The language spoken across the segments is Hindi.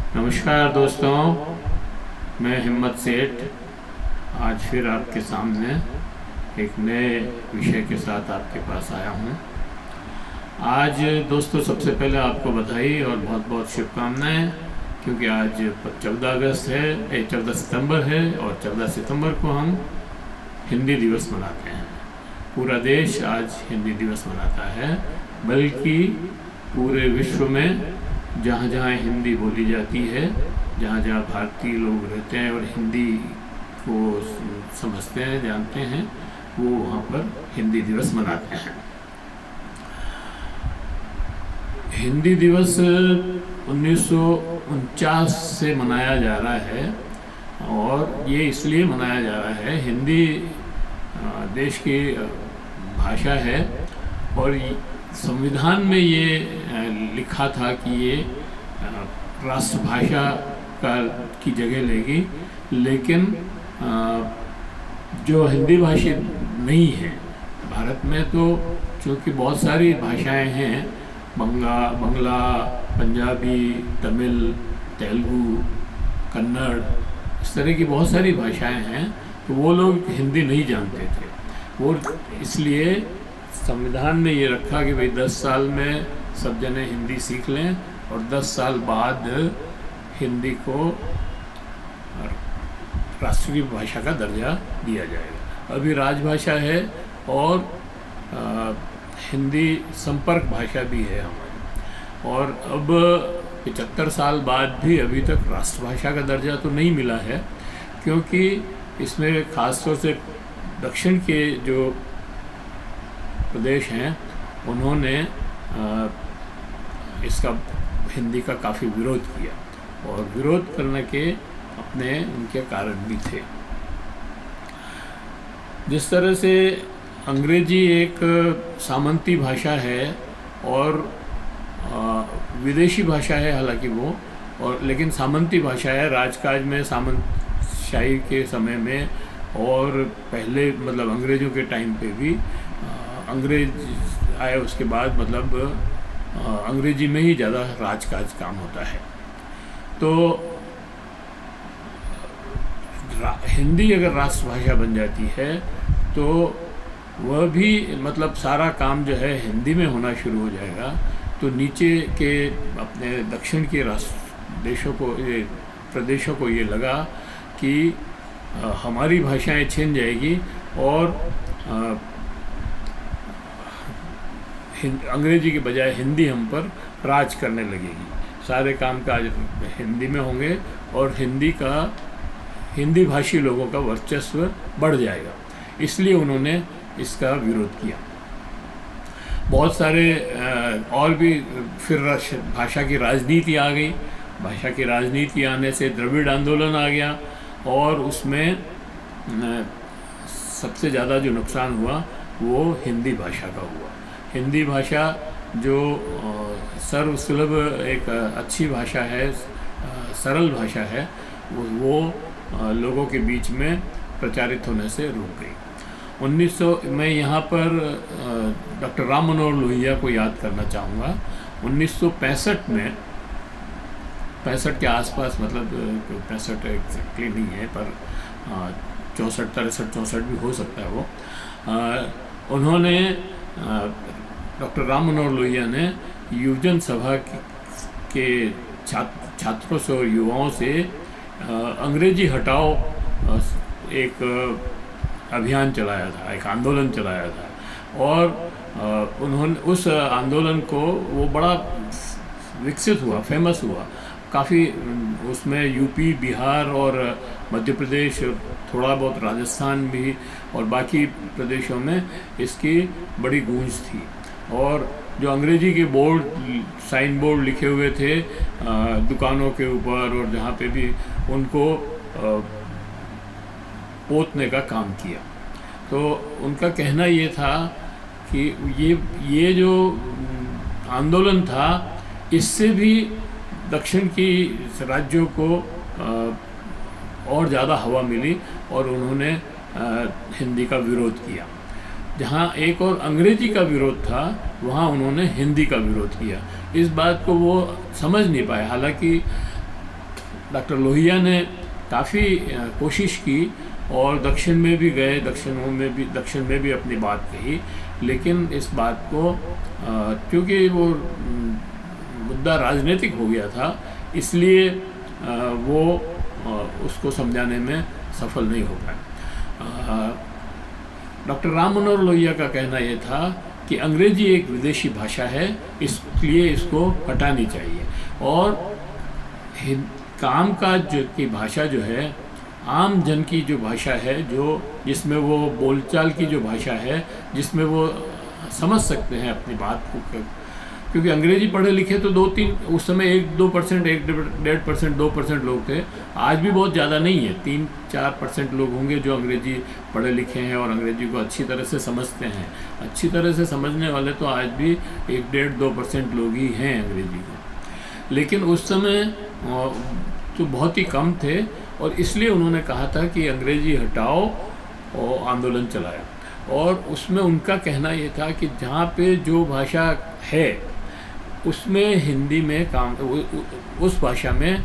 नमस्कार दोस्तों, मैं हिम्मत सेठ आज फिर आपके सामने एक नए विषय के साथ आपके पास आया हूँ। आज दोस्तों सबसे पहले आपको बधाई और बहुत बहुत शुभकामनाएं, क्योंकि आज 14 अगस्त है, 14 सितंबर है और 14 सितंबर को हम हिंदी दिवस मनाते हैं। पूरा देश आज हिंदी दिवस मनाता है, बल्कि पूरे विश्व में जहाँ जहाँ हिंदी बोली जाती है, जहाँ जहाँ भारतीय लोग रहते हैं और हिंदी को समझते हैं, जानते हैं, वो वहाँ पर हिंदी दिवस मनाते हैं। हिंदी दिवस 1949 से मनाया जा रहा है और ये इसलिए मनाया जा रहा है, हिंदी देश की भाषा है और संविधान में ये लिखा था कि ये राष्ट्रभाषा की जगह लेगी, लेकिन जो हिंदी भाषी नहीं है भारत में, तो चूँकि बहुत सारी भाषाएं हैं, बंगला, पंजाबी, तमिल, तेलुगु, कन्नड़, इस तरह की बहुत सारी भाषाएं हैं, तो वो लोग हिंदी नहीं जानते थे। वो इसलिए संविधान ने ये रखा कि भाई 10 साल में सब जने हिंदी सीख लें और 10 साल बाद हिंदी को राष्ट्रीय भाषा का दर्जा दिया जाएगा। अभी राजभाषा है और हिंदी संपर्क भाषा भी है हमारी, और अब 75 साल बाद भी अभी तक राष्ट्रभाषा का दर्जा तो नहीं मिला है, क्योंकि इसमें ख़ासतौर से दक्षिण के जो प्रदेश हैं उन्होंने इसका हिंदी का काफ़ी विरोध किया, और विरोध करने के अपने उनके कारण भी थे। जिस तरह से अंग्रेजी एक सामंती भाषा है और विदेशी भाषा है हालांकि वो, और लेकिन सामंती भाषा है। राजकाज में सामंतशाही के समय में और पहले मतलब अंग्रेज़ों के टाइम पे भी अंग्रेज आए, उसके बाद मतलब अंग्रेजी में ही ज़्यादा राजकाज काम होता है। तो हिंदी अगर राष्ट्रभाषा बन जाती है तो वह भी मतलब सारा काम जो है हिंदी में होना शुरू हो जाएगा, तो नीचे के अपने दक्षिण के देशों को, ये प्रदेशों को ये लगा कि हमारी भाषाएं छिन जाएगी और अंग्रेजी के बजाय हिंदी हम पर राज करने लगेगी, सारे काम काज हिंदी में होंगे और हिंदी भाषी लोगों का वर्चस्व बढ़ जाएगा। इसलिए उन्होंने इसका विरोध किया। बहुत सारे और भी फिर भाषा की राजनीति आ गई। भाषा की राजनीति आने से द्रविड़ आंदोलन आ गया और उसमें सबसे ज़्यादा जो नुकसान हुआ वो हिंदी भाषा का हुआ। हिंदी भाषा जो सर्वसुलभ एक अच्छी भाषा है, सरल भाषा है, वो लोगों के बीच में प्रचारित होने से रुक गई। 1900 मैं यहाँ पर डॉक्टर राम मनोहर लोहिया को याद करना चाहूँगा। 1965 में, 65 के आसपास, मतलब 65 एग्जैक्टली नहीं है पर 64, 63, 64 भी हो सकता है वो। उन्होंने डॉक्टर राम मनोहर लोहिया ने युवजन सभा के छात्रों से और युवाओं से अंग्रेजी हटाओ एक अभियान चलाया था, एक आंदोलन चलाया था, और उन्होंने उस आंदोलन को वो बड़ा विकसित हुआ, फेमस हुआ काफ़ी। उसमें यूपी, बिहार और मध्य प्रदेश, थोड़ा बहुत राजस्थान भी और बाकी प्रदेशों में इसकी बड़ी गूंज थी। और जो अंग्रेजी के बोर्ड, साइन बोर्ड लिखे हुए थे दुकानों के ऊपर और जहाँ पे भी, उनको पोतने का काम किया। तो उनका कहना ये था कि ये जो आंदोलन था, इससे भी दक्षिण की राज्यों को और ज़्यादा हवा मिली और उन्होंने हिंदी का विरोध किया। जहाँ एक और अंग्रेजी का विरोध था, वहाँ उन्होंने हिंदी का विरोध किया। इस बात को वो समझ नहीं पाए। हालांकि डॉक्टर लोहिया ने काफ़ी कोशिश की और दक्षिण में भी गए, दक्षिण में भी अपनी बात कही, लेकिन इस बात को क्योंकि वो मुद्दा राजनीतिक हो गया था, इसलिए वो उसको समझाने में सफल नहीं हो पाया। डॉक्टर राम मनोहर लोहिया का कहना ये था कि अंग्रेजी एक विदेशी भाषा है, इसलिए इसको हटानी चाहिए, और कामकाज की भाषा जो है, आम जन की जो भाषा है, जिसमें वो बोलचाल की जो भाषा है, जिसमें वो समझ सकते हैं अपनी बात को, क्योंकि अंग्रेजी पढ़े लिखे तो उस समय 1-2%, 1-1.5%, 2% लोग थे। आज भी बहुत ज़्यादा नहीं है, 3-4% लोग होंगे जो अंग्रेजी पढ़े लिखे हैं और अंग्रेजी को अच्छी तरह से समझते हैं। अच्छी तरह से समझने वाले तो आज भी 1-1.5-2% लोग ही हैं अंग्रेजी को, लेकिन उस समय तो बहुत ही कम थे, और इसलिए उन्होंने कहा था कि अंग्रेजी हटाओ और आंदोलन चलाया। और उसमें उनका कहना ये था कि जहाँ पे जो भाषा है उसमें हिंदी में उस भाषा में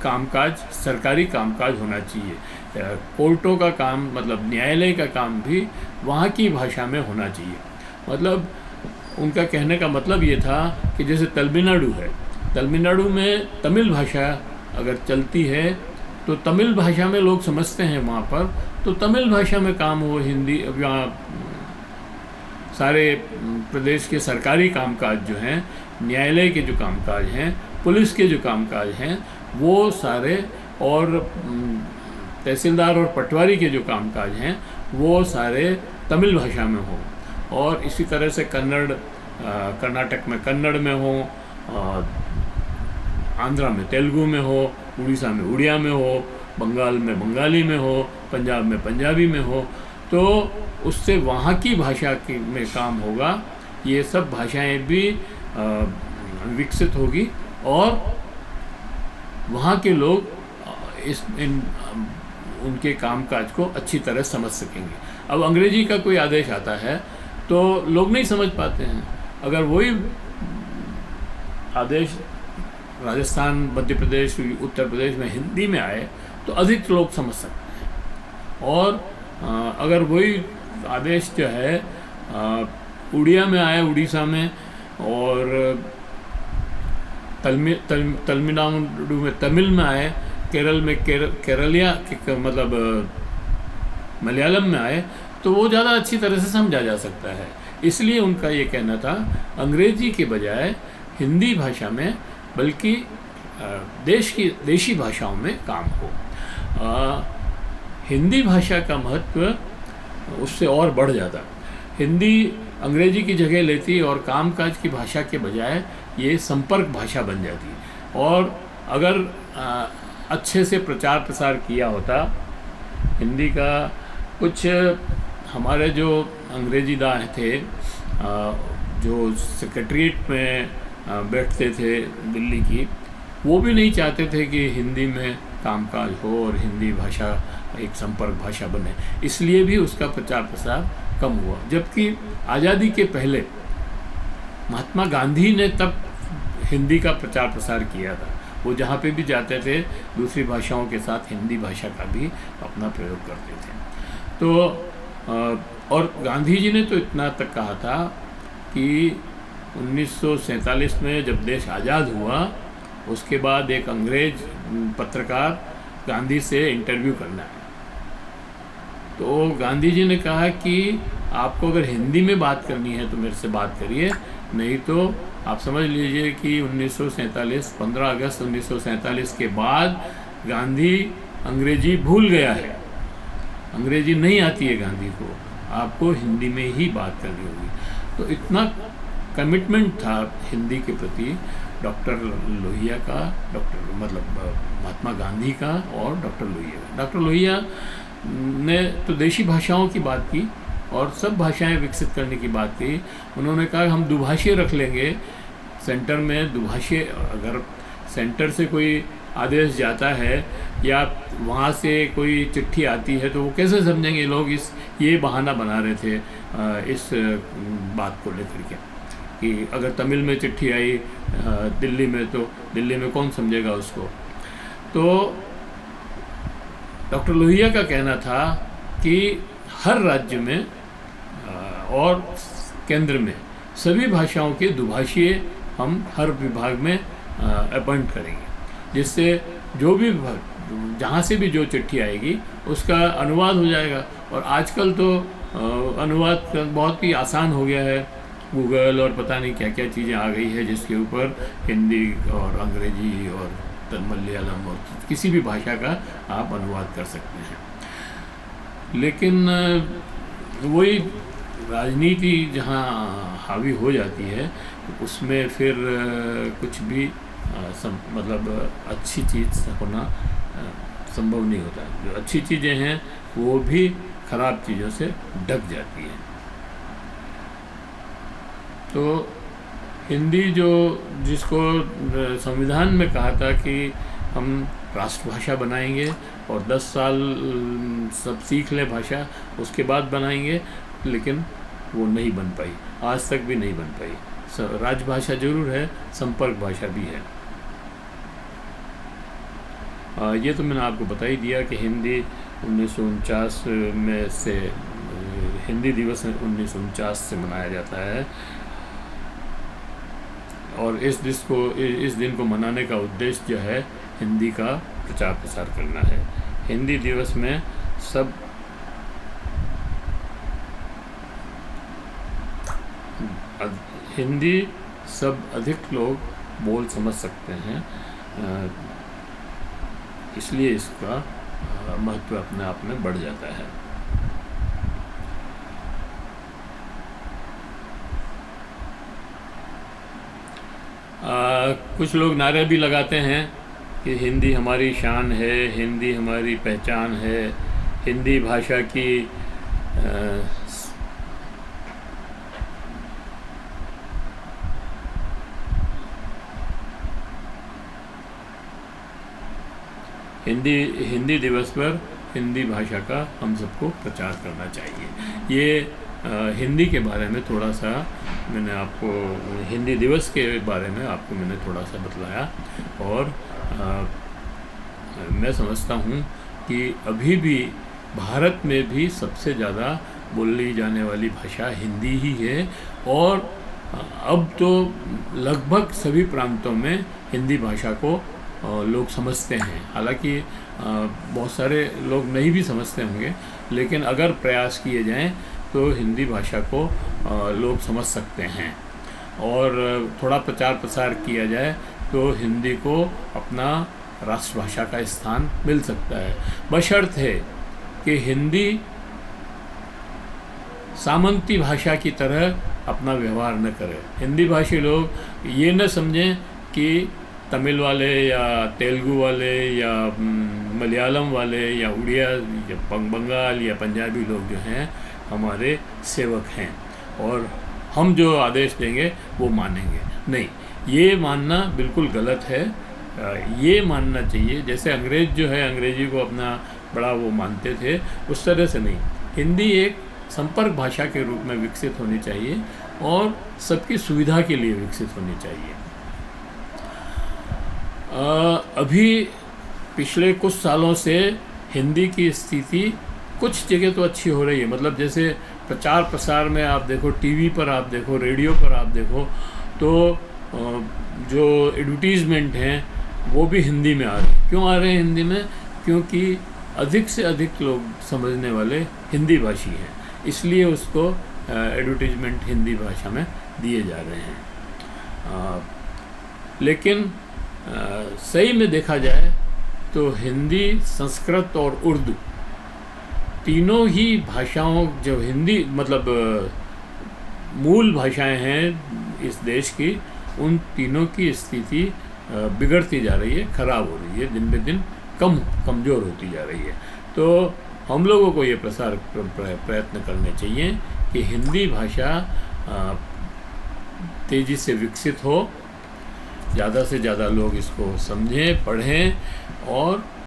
कामकाज, सरकारी कामकाज होना चाहिए। कोर्टों का काम, मतलब न्यायालय का काम भी वहाँ की भाषा में होना चाहिए। मतलब उनका कहने का मतलब ये था कि जैसे तमिलनाडु है, तमिलनाडु में तमिल भाषा अगर चलती है तो तमिल भाषा में लोग समझते हैं वहाँ पर, तो तमिल भाषा में काम हो। हिंदी यहाँ सारे प्रदेश के सरकारी कामकाज जो हैं, न्यायालय के जो कामकाज हैं, पुलिस के जो कामकाज हैं, वो सारे, और तहसीलदार और पटवारी के जो कामकाज हैं, वो सारे तमिल भाषा में हो। और इसी तरह से कर्नाटक में कन्नड़ में हो, आंध्रा में तेलुगु में हो, उड़ीसा में उड़िया में हो, बंगाल में बंगाली में हो, पंजाब में पंजाबी में हो, तो उससे वहाँ की भाषा में काम होगा। ये सब भाषाएं भी विकसित होगी और वहाँ के लोग उनके कामकाज को अच्छी तरह समझ सकेंगे। अब अंग्रेजी का कोई आदेश आता है तो लोग नहीं समझ पाते हैं। अगर वही आदेश राजस्थान, मध्य प्रदेश, उत्तर प्रदेश में हिंदी में आए तो अधिक लोग समझ सकते हैं। और अगर वही आदेश जो है उड़िया में आए, उड़ीसा में, और तमिलनाडु में तमिल में आए, केरल में केरलिया मतलब मलयालम में आए, तो वो ज़्यादा अच्छी तरह से समझा जा सकता है। इसलिए उनका ये कहना था अंग्रेजी के बजाय हिंदी भाषा में, बल्कि देशी भाषाओं में काम हो। हिंदी भाषा का महत्व उससे और बढ़ जाता। हिंदी अंग्रेजी की जगह लेती और कामकाज की भाषा के बजाय ये संपर्क भाषा बन जाती। और अगर अच्छे से प्रचार प्रसार किया होता हिंदी का, कुछ हमारे जो अंग्रेजी दाएँ थे जो सेक्रेटरीट में बैठते थे दिल्ली की, वो भी नहीं चाहते थे कि हिंदी में कामकाज हो और हिंदी भाषा एक संपर्क भाषा बने, इसलिए भी उसका प्रचार प्रसार कम हुआ। जबकि आज़ादी के पहले महात्मा गांधी ने तब हिंदी का प्रचार प्रसार किया था। वो जहाँ पे भी जाते थे दूसरी भाषाओं के साथ हिंदी भाषा का भी अपना प्रयोग करते थे। तो और गांधी जी ने तो इतना तक कहा था कि 1947 में जब देश आज़ाद हुआ, उसके बाद एक अंग्रेज पत्रकार गांधी से इंटरव्यू करना है, तो गांधी जी ने कहा कि आपको अगर हिंदी में बात करनी है तो मेरे से बात करिए, नहीं तो आप समझ लीजिए कि 15 अगस्त 1947 के बाद गांधी अंग्रेजी भूल गया है, अंग्रेजी नहीं आती है गांधी को, आपको हिंदी में ही बात करनी होगी। तो इतना कमिटमेंट था हिंदी के प्रति डॉक्टर लोहिया का, महात्मा गांधी का और डॉक्टर लोहिया का। डॉक्टर लोहिया ने तो देशी भाषाओं की बात की और सब भाषाएं विकसित करने की बात की। उन्होंने कहा हम दुभाषीय रख लेंगे सेंटर में, दुभाषीय। अगर सेंटर से कोई आदेश जाता है या वहाँ से कोई चिट्ठी आती है तो वो कैसे समझेंगे लोग, ये बहाना बना रहे थे इस बात को लेकर के कि अगर तमिल में चिट्ठी आई दिल्ली में तो दिल्ली में कौन समझेगा उसको। तो डॉक्टर लोहिया का कहना था कि हर राज्य में और केंद्र में सभी भाषाओं के दुभाषीय हम हर विभाग में अपॉइंट करेंगे, जिससे जो भी जहाँ से भी जो चिट्ठी आएगी उसका अनुवाद हो जाएगा। और आजकल तो अनुवाद बहुत ही आसान हो गया है, गूगल और पता नहीं क्या क्या चीज़ें आ गई है जिसके ऊपर हिंदी और अंग्रेजी और मलयालम और किसी भी भाषा का आप अनुवाद कर सकते हैं। लेकिन वही राजनीति जहाँ हावी हो जाती है उसमें फिर कुछ भी मतलब अच्छी चीज़ होना संभव नहीं होता। जो अच्छी चीज़ें हैं वो भी खराब चीज़ों से ढक जाती हैं। तो हिंदी जो जिसको संविधान में कहा था कि हम राष्ट्रभाषा बनाएंगे और 10 साल सब सीख ले भाषा उसके बाद बनाएंगे, लेकिन वो नहीं बन पाई, आज तक भी नहीं बन पाई। राजभाषा जरूर है, संपर्क भाषा भी है। ये तो मैंने आपको बता ही दिया कि हिंदी 1949 में से हिंदी दिवस 1949 से मनाया जाता है और इस दिन को मनाने का उद्देश्य जो है हिंदी का प्रचार प्रसार करना है। हिंदी दिवस में सब हिंदी सब अधिक लोग बोल समझ सकते हैं, इसलिए इसका महत्व अपने आप में बढ़ जाता है। कुछ लोग नारे भी लगाते हैं कि हिंदी हमारी शान है, हिंदी हमारी पहचान है, हिंदी भाषा की हिंदी दिवस पर हिंदी भाषा का हम सबको प्रचार करना चाहिए। ये हिंदी के बारे में थोड़ा सा मैंने आपको, हिंदी दिवस के बारे में आपको मैंने थोड़ा सा बतलाया। और मैं समझता हूँ कि अभी भी भारत में भी सबसे ज़्यादा बोली जाने वाली भाषा हिंदी ही है और अब तो लगभग सभी प्रांतों में हिंदी भाषा को लोग समझते हैं। हालांकि बहुत सारे लोग नहीं भी समझते होंगे, लेकिन अगर प्रयास किए जाएं तो हिंदी भाषा को लोग समझ सकते हैं और थोड़ा प्रचार प्रसार किया जाए तो हिंदी को अपना राष्ट्रभाषा का स्थान मिल सकता है, बशर्ते कि हिंदी सामंती भाषा की तरह अपना व्यवहार न करे। हिंदी भाषी लोग ये न समझें कि तमिल वाले या तेलुगु वाले या मलयालम वाले या उड़िया या बंगाल या पंजाबी लोग जो हैं हमारे सेवक हैं और हम जो आदेश देंगे वो मानेंगे। नहीं, ये मानना बिल्कुल गलत है। ये मानना चाहिए जैसे अंग्रेज़ जो है अंग्रेजी को अपना बड़ा वो मानते थे, उस तरह से नहीं। हिंदी एक संपर्क भाषा के रूप में विकसित होनी चाहिए और सबकी सुविधा के लिए विकसित होनी चाहिए। अभी पिछले कुछ सालों से हिंदी की स्थिति कुछ जगह तो अच्छी हो रही है, मतलब जैसे प्रचार प्रसार में आप देखो, टीवी पर आप देखो, रेडियो पर आप देखो, तो जो एडवर्टीज़मेंट हैं वो भी हिंदी में आ रहे हैं। क्यों आ रहे हैं हिंदी में? क्योंकि अधिक से अधिक लोग समझने वाले हिंदी भाषी हैं, इसलिए उसको एडवर्टीज़मेंट हिंदी भाषा में दिए जा रहे हैं। लेकिन सही में देखा जाए तो हिंदी, संस्कृत और उर्दू तीनों ही भाषाओं, जो हिंदी मतलब मूल भाषाएं हैं इस देश की, उन तीनों की स्थिति बिगड़ती जा रही है, ख़राब हो रही है, दिन ब दिन कमज़ोर होती जा रही है। तो हम लोगों को ये प्रयत्न करने चाहिए कि हिंदी भाषा तेज़ी से विकसित हो, ज़्यादा से ज़्यादा लोग इसको समझें, पढ़ें और